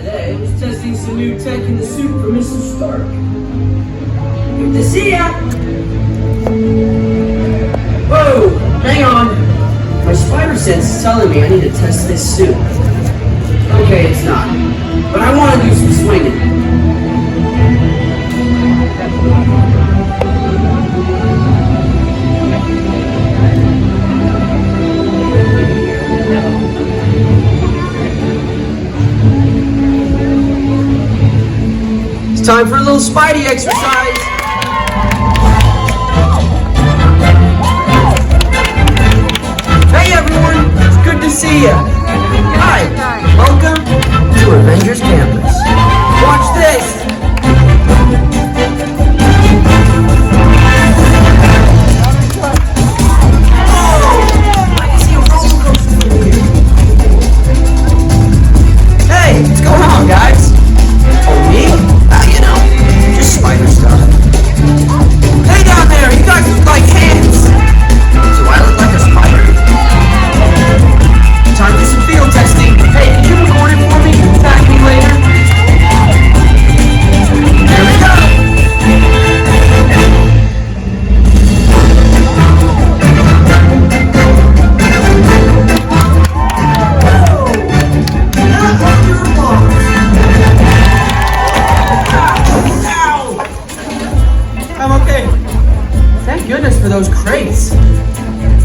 today. I was testing some new tech in the suit for Mr. Stark. Good to see ya! Whoa! Hang on! My spider sense is telling me I need to test this suit. Okay, it's not. But I want to do some swinging. It's time for a little Spidey exercise. Hey everyone, it's good to see ya. Hi, welcome to Avengers Campus. Watch this. I can see a roller coaster from here. Hey, what's going on, guys? Oh, me? You know, just spider stuff. Hey down there, you guys look like hands. Do I look like a spider? Time for some field testing. Hey, can you record it for me and tag me later? There we go. Not on your mark. I'm okay. Thank goodness for those crates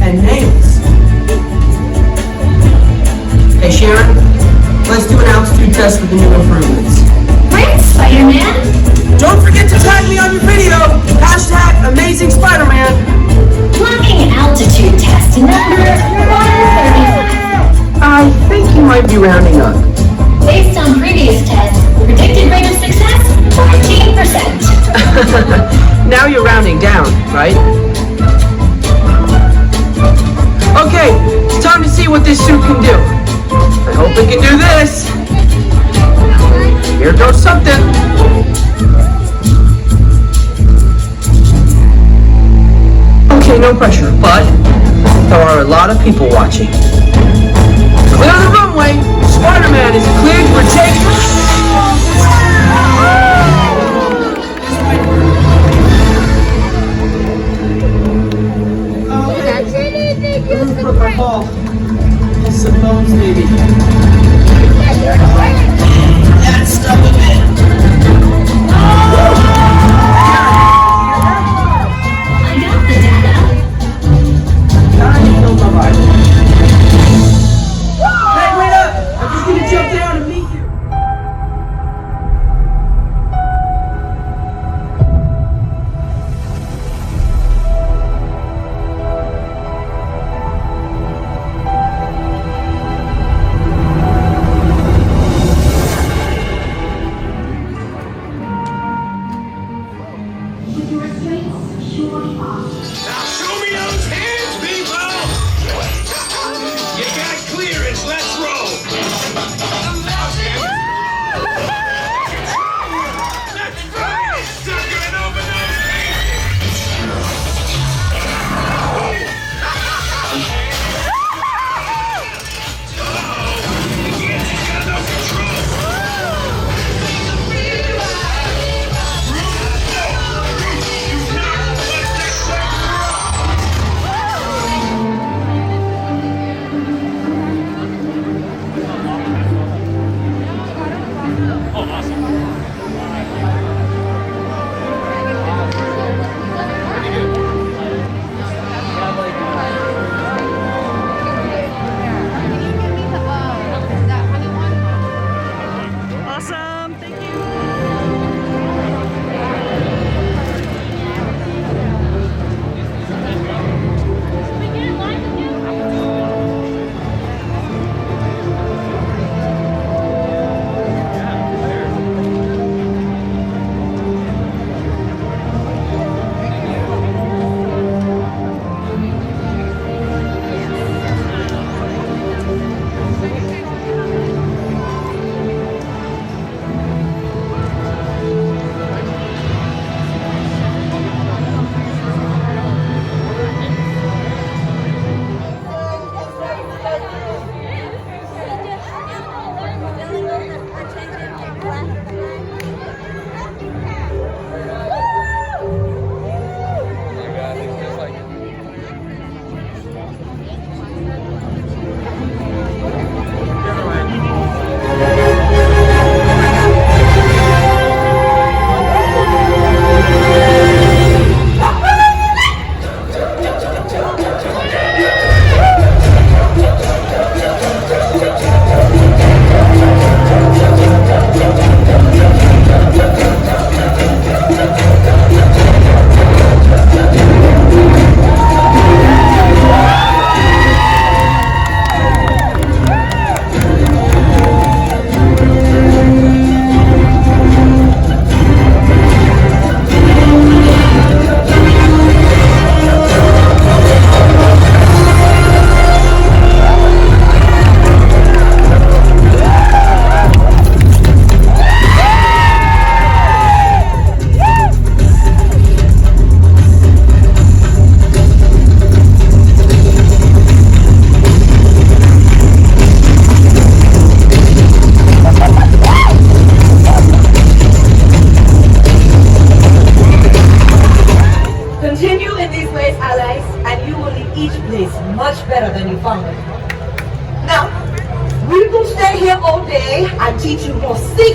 and nails. Hey Sharon, let's do an altitude test with the new improvements. Great, Spider-Man! Don't forget to tag me on your video! Hashtag Amazing Spider-Man! Blocking altitude test number 135. I think you might be rounding up. Based on previous tests, predicted rate of success, 14%. Now you're rounding down, right? Okay, it's time to see what this suit can do. I hope it can do this. Here goes something. Okay, no pressure, but there are a lot of people watching. Clear the runway. Spider-Man is cleared for takeoff. Some bones, maybe. That stuff a bit. I got the data. I killed my Bible. Hey, wait up! I'm just gonna jump down and meet you.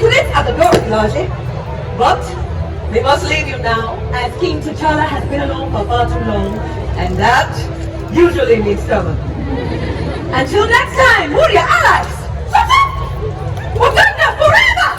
students at the door, Elijah. But we must leave you now, as King T'Challa has been alone for far too long, and that usually means trouble. Until next time, we're your allies. Wakanda forever!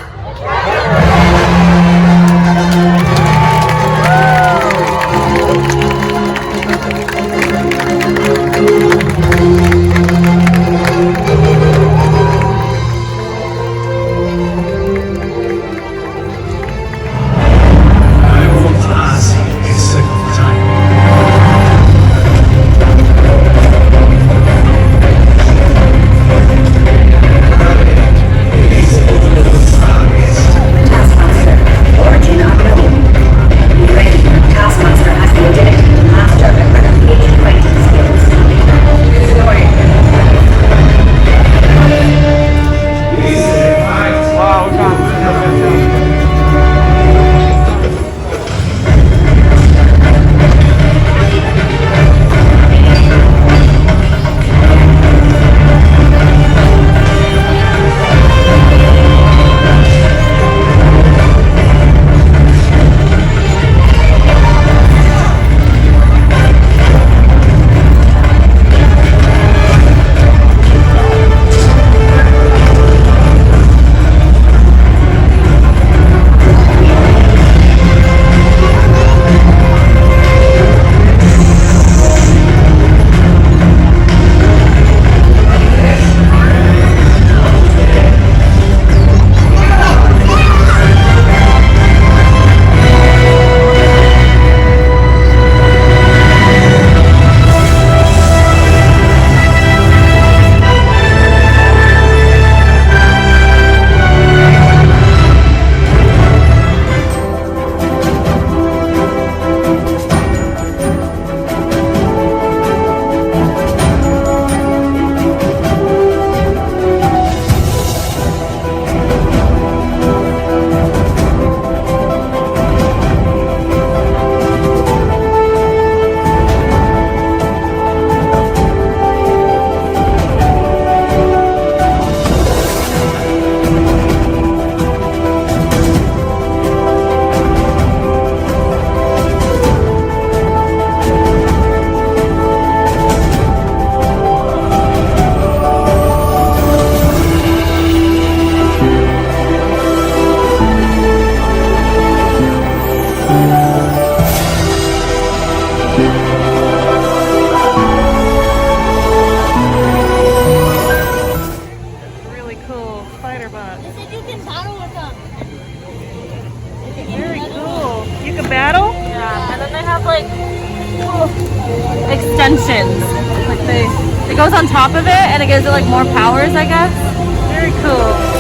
Extensions. Like it goes on top of it and it gives it like more powers, I guess. Very cool.